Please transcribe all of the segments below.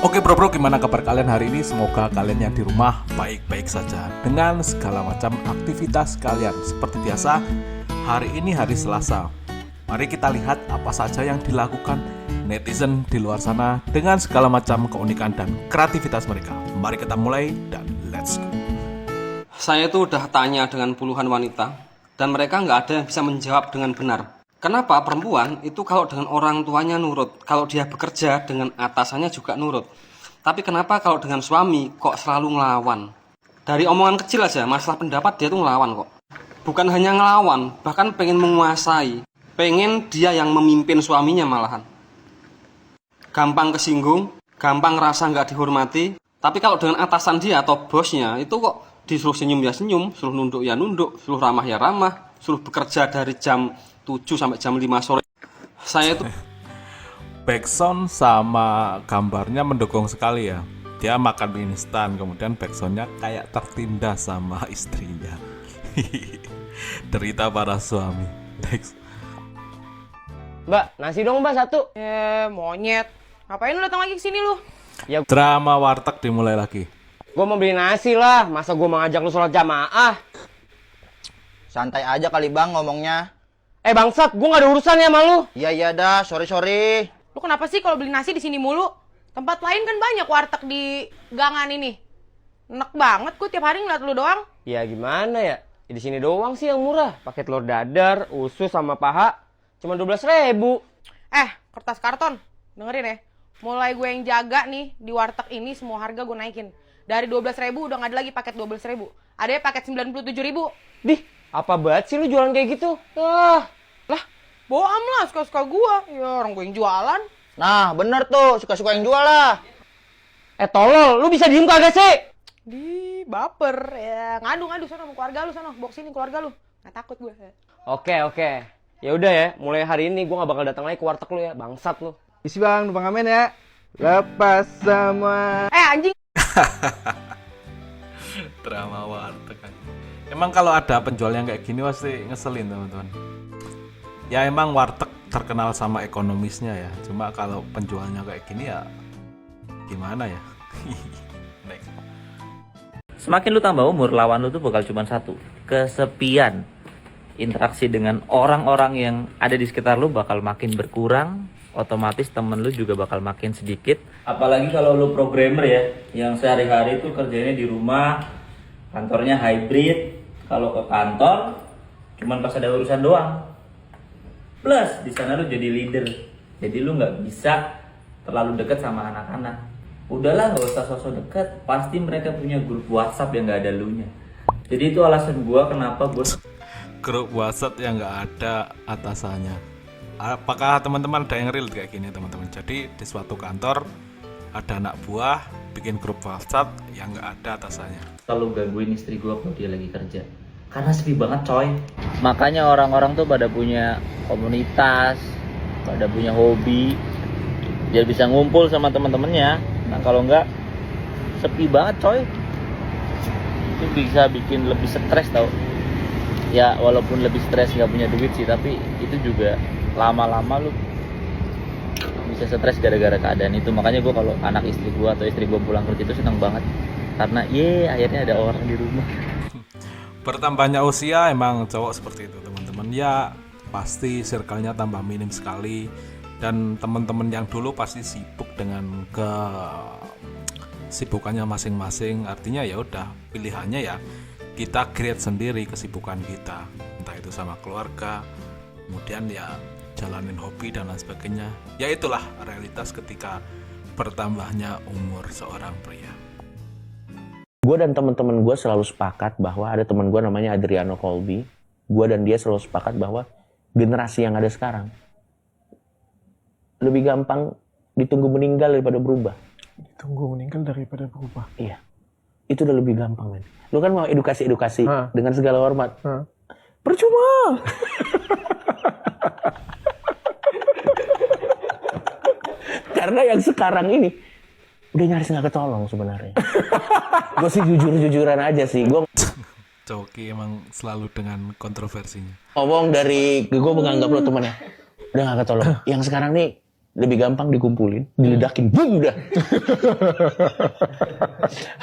Oke bro, gimana kabar kalian hari ini? Semoga kalian yang di rumah baik-baik saja dengan segala macam aktivitas kalian. Seperti biasa, hari ini hari Selasa. Mari kita lihat apa saja yang dilakukan netizen di luar sana dengan segala macam keunikan dan kreativitas mereka. Mari kita mulai dan let's go. Saya tuh udah tanya dengan puluhan wanita dan mereka nggak ada yang bisa menjawab dengan benar. Kenapa perempuan itu kalau dengan orang tuanya nurut, kalau dia bekerja dengan atasannya juga nurut. Tapi kenapa kalau dengan suami kok selalu ngelawan? Dari omongan kecil aja, masalah pendapat dia tuh ngelawan kok. Bukan hanya ngelawan, bahkan pengen menguasai. Pengen dia yang memimpin suaminya malahan. Gampang kesinggung, gampang ngerasa nggak dihormati. Tapi kalau dengan atasan dia atau bosnya itu kok disuruh senyum ya senyum, suruh nunduk ya nunduk, suruh ramah ya ramah, suruh bekerja dari jam 7 sampai jam 5 sore. Saya itu Backsound sama gambarnya mendukung sekali ya. Dia makan mie instan, kemudian backsoundnya kayak tertindas sama istrinya. Derita para suami. Next. Mbak, nasi dong mbak satu. Monyet. Ngapain lu datang lagi ke sini lu? Drama warteg dimulai lagi. Gue mau beli nasi lah, masa gue mau ngajak lu sholat jamaah? Santai aja kali bang ngomongnya. Bangsat, gue gak ada urusan ya sama lu. Iya dah, sorry. Lu kenapa sih kalau beli nasi di sini mulu? Tempat lain kan banyak warteg di gangan ini. Enak banget gue tiap hari ngeliat lu doang. Ya gimana ya? Di sini doang sih yang murah. Pakai telur dadar, usus sama paha, cuma 12.000. Kertas karton. Dengerin ya. Mulai gue yang jaga nih di warteg ini semua harga gue naikin. Dari 12.000 udah gak ada lagi paket 12.000. Ada yang paket 97.000. Dih, apa banget sih lu jualan kayak gitu? Lah, bohong lah suka-suka gue. Ya orang gue yang jualan. Nah bener tuh, suka-suka yang jual lah. Tolol, lu bisa diem kagak sih? Di baper. Ya ngadu sana sama keluarga lu sana. Bawa sini keluarga lu. Gak takut gue. Oke. Ya udah ya, mulai hari ini gue gak bakal datang lagi ke warteg lu ya, bangsat lu. Isi bang, numpang amin ya. Lepas sama. Anjing. Drama warteg kan. Emang kalau ada penjual yang kayak gini pasti ngeselin teman-teman. Ya emang warteg terkenal sama ekonomisnya ya. Cuma kalau penjualnya kayak gini ya gimana ya? Next. Semakin lu tambah umur, lawan lu tuh bakal cuma satu, kesepian. Interaksi dengan orang-orang yang ada di sekitar lu bakal makin berkurang, otomatis temen lu juga bakal makin sedikit. Apalagi kalau lu programmer ya, yang sehari-hari tuh kerjanya di rumah, kantornya hybrid. Kalau ke kantor, cuman pas ada urusan doang. Plus di sana lu jadi leader, jadi lu nggak bisa terlalu deket sama anak-anak. Udahlah, nggak usah sosok deket, pasti mereka punya grup WhatsApp yang nggak ada lunya. Jadi itu alasan gua kenapa gua Grup WhatsApp yang nggak ada atasannya. Apakah teman-teman ada yang real kayak gini teman-teman? Jadi di suatu kantor ada anak buah bikin grup WhatsApp yang nggak ada atasannya. selalu gangguin istri gua kalau dia lagi kerja. Karena sepi banget coy. Makanya orang-orang tuh pada punya komunitas, pada punya hobi, biar bisa ngumpul sama teman-temannya. Nah kalau enggak, sepi banget coy. Itu bisa bikin lebih stres tau. Ya walaupun lebih stres nggak punya duit sih, tapi itu juga lama-lama lu bisa stres gara-gara keadaan itu. Makanya gue kalau anak istri gue atau istri gue pulang kerja itu seneng banget, karena akhirnya ada orang di rumah. Bertambahnya usia emang cowok seperti itu teman-teman. Ya pasti circle-nya tambah minim sekali. Dan teman-teman yang dulu pasti sibuk dengan kesibukannya masing-masing. Artinya ya udah, pilihannya ya kita create sendiri kesibukan kita, entah itu sama keluarga, kemudian ya jalanin hobi dan lain sebagainya. Ya itulah realitas ketika bertambahnya umur seorang pria. Gue dan teman-teman gue selalu sepakat bahwa ada teman gue namanya Adriano Colby. Gue dan dia selalu sepakat bahwa generasi yang ada sekarang lebih gampang ditunggu meninggal daripada berubah. Ditunggu meninggal daripada berubah. Iya, itu udah lebih gampang men. Lu kan mau edukasi dengan segala hormat. Percuma. Karena yang sekarang ini udah nyaris nggak ketolong sebenarnya. Gue sih jujur-jujuran aja sih. Gue Coki emang selalu dengan kontroversinya. ngomong dari gue menganggap lo temennya udah nggak ketolong. Yang sekarang nih lebih gampang dikumpulin, diledakin, boom dah.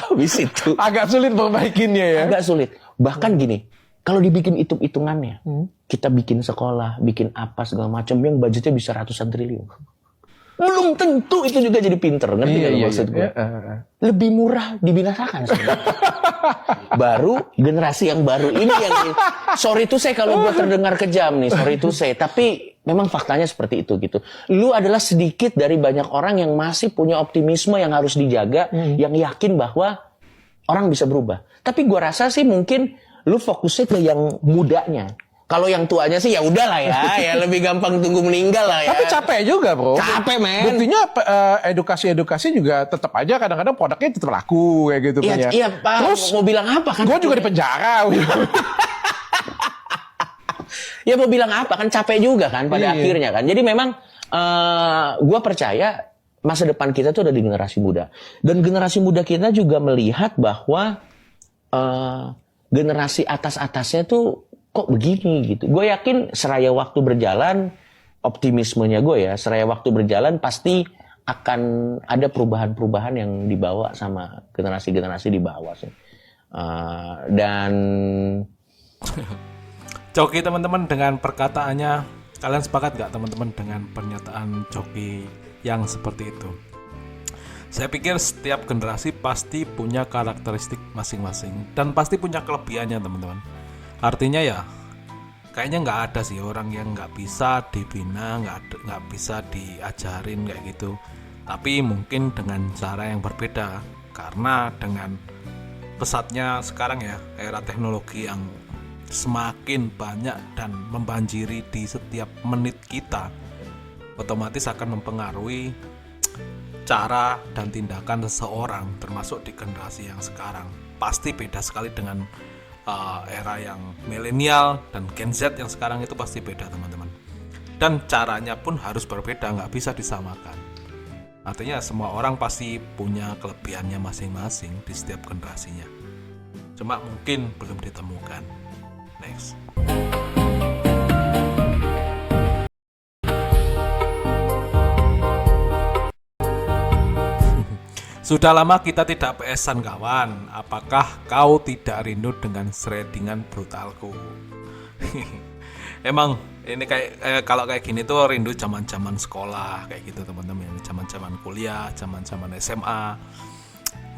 Habis itu Agak sulit perbaikinnya ya. agak sulit. Bahkan gini, kalau dibikin hitung-hitungannya, kita bikin sekolah, bikin apa segala macam yang budgetnya bisa ratusan triliun. Belum tentu itu juga jadi pinter, ngerti nggak lu maksud gue? Lebih murah dibinasakan sebenarnya. Baru generasi yang baru ini yang sorry to say kalau gue terdengar kejam nih, sorry to say, tapi memang faktanya seperti itu gitu. Lu adalah sedikit dari banyak orang yang masih punya optimisme yang harus dijaga, yang yakin bahwa orang bisa berubah. Tapi gue rasa sih mungkin lu fokusnya ke yang mudanya. Kalau yang tuanya sih ya udahlah ya lebih gampang tunggu meninggal lah ya. Tapi capek juga bro. Capek, men. Buktinya edukasi aja tetap aja kadang-kadang produknya tetap laku kayak gitu Iya, kan ya. iya Pak. Terus mau bilang apa kan? gue juga di penjara. Ya mau bilang apa kan capek juga kan pada akhirnya kan. Jadi memang gue percaya masa depan kita tuh ada di generasi muda. Dan generasi muda kita juga melihat bahwa generasi atas-atasnya tuh kok begini gitu. Gue yakin seraya waktu berjalan, optimismenya gue ya, seraya waktu berjalan pasti akan ada perubahan-perubahan yang dibawa sama generasi-generasi di bawah sih. Dan Coki teman-teman dengan perkataannya, kalian sepakat gak teman-teman dengan pernyataan Coki yang seperti itu? Saya pikir setiap generasi pasti punya karakteristik masing-masing dan pasti punya kelebihannya teman-teman. Artinya ya kayaknya nggak ada sih orang yang nggak bisa dibina, nggak bisa diajarin kayak gitu. Tapi mungkin dengan cara yang berbeda, karena dengan pesatnya sekarang ya era teknologi yang semakin banyak dan membanjiri di setiap menit kita, otomatis akan mempengaruhi cara dan tindakan seseorang, termasuk di generasi yang sekarang. Pasti beda sekali dengan era yang milenial dan Gen Z yang sekarang itu pasti beda teman-teman. Dan caranya pun harus berbeda, nggak bisa disamakan. Artinya semua orang pasti punya kelebihannya masing-masing di setiap generasinya. Cuma mungkin belum ditemukan. Next. Sudah lama kita tidak PS-an kawan. Apakah kau tidak rindu dengan shreddingan brutalku? Emang ini kayak kalau kayak gini tuh rindu zaman-zaman sekolah kayak gitu teman-teman. Zaman-zaman kuliah, zaman-zaman SMA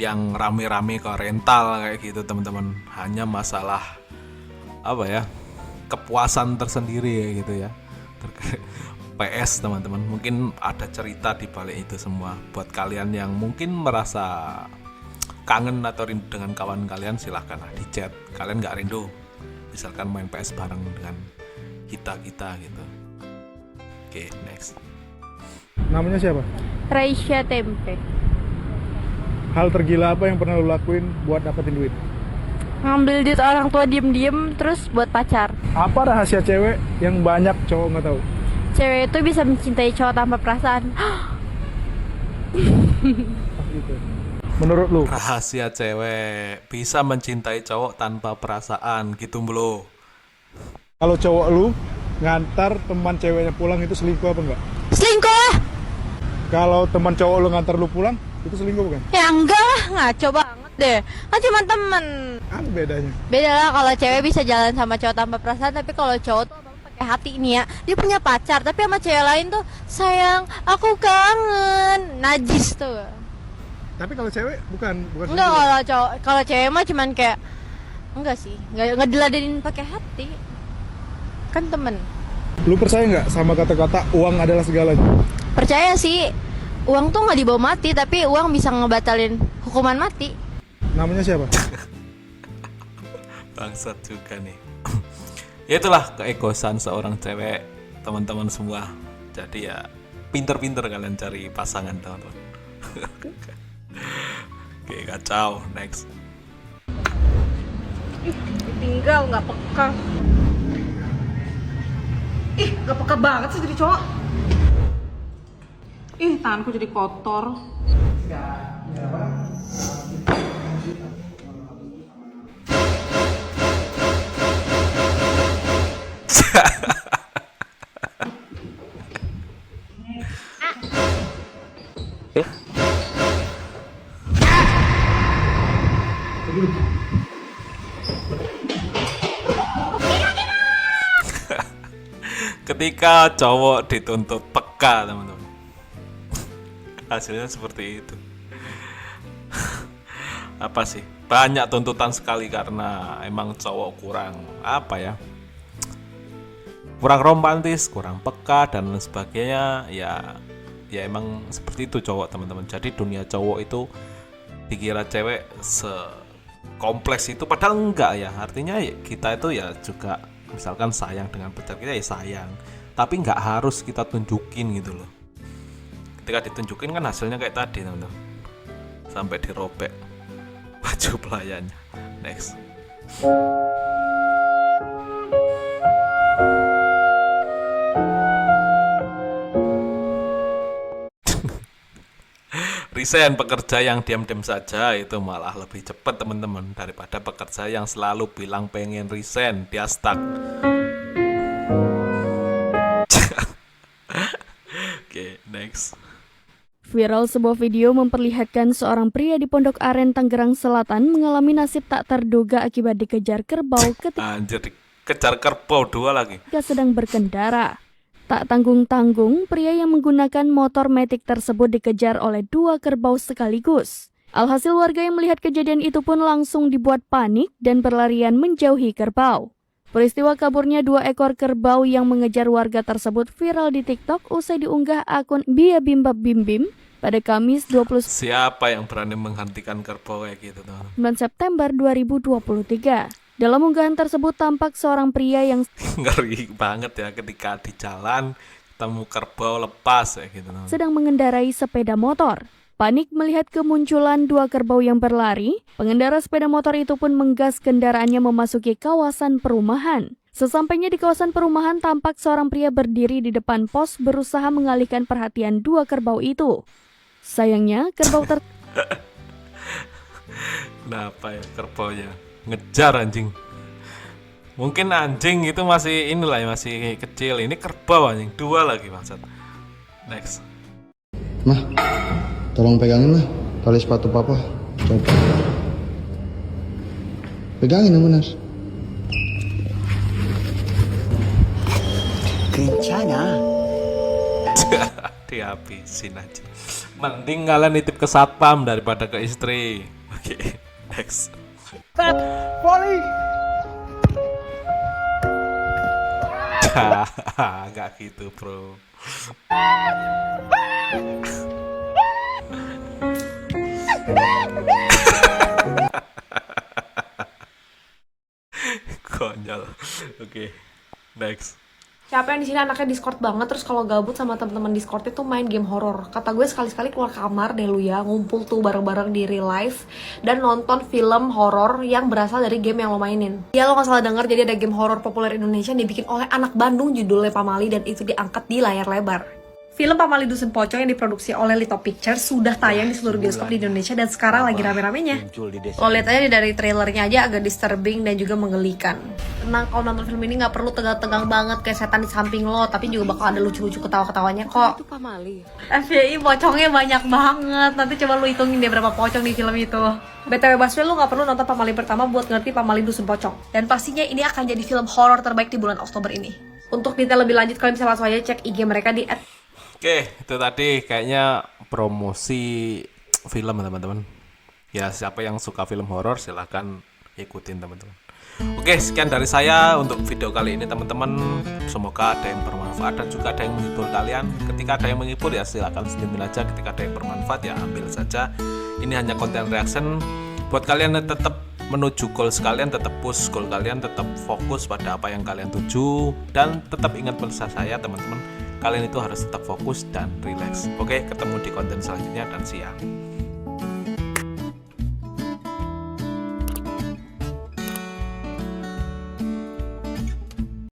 yang rame-rame ke rental kayak gitu teman-teman. Hanya masalah apa ya? Kepuasan tersendiri kayak gitu ya. PS teman-teman, mungkin ada cerita di balik itu semua. Buat kalian yang mungkin merasa kangen atau rindu dengan kawan kalian, silahkan di chat. Kalian nggak rindu misalkan main PS bareng dengan kita gitu. Oke, next. Namanya siapa? Raisya Tempe. Hal tergila apa yang pernah lo lakuin buat dapetin duit? Ngambil duit orang tua diem-diem terus buat pacar. Apa rahasia cewek yang banyak cowok nggak tahu? Cewek itu bisa mencintai cowok tanpa perasaan. Gitu. Menurut lu? Rahasia cewek bisa mencintai cowok tanpa perasaan gitu bro. Kalau cowok lu ngantar teman ceweknya pulang itu selingkuh apa enggak? Selingkuh lah. Kalau teman cowok lu ngantar lu pulang itu selingkuh bukan? Ya enggak lah, ngaco banget deh. Kan cuma temen. Apa bedanya? Beda lah kalau cewek bisa jalan sama cowok tanpa perasaan, tapi kalau cowok tuh pakai hati nih ya. Dia punya pacar, tapi sama cewek lain tuh sayang, aku kangen, najis tuh. Tapi kalau cewek bukan Enggak, kalau cowok, kalau cewek mah cuman kayak enggak sih, enggak diladenin pakai hati. Kan temen. Lu percaya nggak sama kata-kata uang adalah segalanya? Percaya sih. Uang tuh nggak dibawa mati, tapi uang bisa ngebatalin hukuman mati. Namanya siapa? Bangsat juga nih. Ya itulah keegoisan seorang cewek, teman-teman semua. Jadi ya pinter-pinter kalian cari pasangan teman-teman. Oke, kacau. Next. Tinggal nggak peka. Ih, nggak peka banget sih jadi cowok. Ih, tanganku jadi kotor. Ketika cowok dituntut peka, teman-teman, hasilnya seperti itu. Apa sih? Banyak tuntutan sekali karena emang cowok kurang kurang romantis, kurang peka dan lain sebagainya. Ya emang seperti itu cowok, teman-teman. Jadi dunia cowok itu dikira cewek sekompleks itu, padahal enggak ya. Artinya kita itu ya juga misalkan sayang dengan pacar kita ya sayang, tapi nggak harus kita tunjukin gitu loh. Ketika ditunjukin kan hasilnya kayak tadi, teman-teman, sampai dirobek baju pelayannya. Next. Resign pekerja yang diam-diam saja itu malah lebih cepat, teman-teman, daripada pekerja yang selalu bilang pengen resign, dia stuck. Oke, next. Viral sebuah video memperlihatkan seorang pria di Pondok Aren, Tangerang Selatan mengalami nasib tak terduga akibat dikejar kerbau ketika Dikejar kerbau 2 lagi. sedang berkendara. Tak tanggung-tanggung, pria yang menggunakan motor metik tersebut dikejar oleh 2 kerbau sekaligus. Alhasil warga yang melihat kejadian itu pun langsung dibuat panik dan berlarian menjauhi kerbau. Peristiwa kaburnya 2 ekor kerbau yang mengejar warga tersebut viral di TikTok usai diunggah akun Bia Bimbab Bimbim pada Kamis 29 Siapa yang berani menghentikan kerbau kayak gitu, teman? September 2023. Dalam unggahan tersebut tampak seorang pria yang Ngeri banget ya ketika di jalan ketemu kerbau lepas kayak gitu, teman. sedang mengendarai sepeda motor. Panik melihat kemunculan 2 kerbau yang berlari, pengendara sepeda motor itu pun menggas kendaraannya memasuki kawasan perumahan. Sesampainya di kawasan perumahan, tampak seorang pria berdiri di depan pos berusaha mengalihkan perhatian 2 kerbau itu. Sayangnya, kerbau Kenapa ya kerbaunya ngejar anjing? Mungkin anjing itu masih inilah ya, masih kecil. Ini kerbau anjing 2 lagi, maksud. Next. Mah, tolong pegangin lah tali sepatu papa. Coba. Pegangin yang benar. Kencana. Dihabisin aja. Mending kalian nitip ke satpam daripada ke istri. Oke, next. Poli. Gak gitu, bro. Konyol. Oke, next. Siapa yang di sini anaknya Discord banget, terus kalau gabut sama teman-teman Discord itu main game horor. Kata gue sekali-sekali keluar kamar deh lu ya, ngumpul tuh bareng-bareng di real life dan nonton film horor yang berasal dari game yang lo mainin. Ya lo gak salah denger, jadi ada game horor populer Indonesia yang dibikin oleh anak Bandung judulnya Pamali dan itu diangkat di layar lebar. Film Pamali Dusun Pocong yang diproduksi oleh Lito Pictures sudah tayang di seluruh bioskop di Indonesia dan sekarang lagi rame-ramenya. Lo lihat aja dari trailernya aja agak disturbing dan juga menggelikan. Tenang, kalau nonton film ini nggak perlu tegang-tegang banget kayak setan di samping lo, tapi juga bakal ada lucu-lucu ketawa-ketawanya kok. Itu Pamali. FYI pocongnya banyak banget. Nanti coba lo hitungin deh berapa pocong di film itu. BTW Baswe, lo nggak perlu nonton Pamali pertama buat ngerti Pamali Dusun Pocong. Dan pastinya ini akan jadi film horor terbaik di bulan Oktober ini. Untuk detail lebih lanjut kalian bisa langsung aja cek IG mereka di Oke, itu tadi kayaknya promosi film, teman-teman. Ya, siapa yang suka film horor silahkan ikutin, teman-teman. Oke, sekian dari saya untuk video kali ini, teman-teman. Semoga ada yang bermanfaat dan juga ada yang menghibur kalian. Ketika ada yang menghibur ya silahkan senyumin aja. Ketika ada yang bermanfaat ya ambil saja. Ini hanya konten reaction. Buat kalian yang tetap menuju goals kalian, tetap push goal kalian, tetap fokus pada apa yang kalian tuju. Dan tetap ingat pesan saya, teman-teman. Kalian itu harus tetap fokus dan relax. Oke, ketemu di konten selanjutnya dan siang.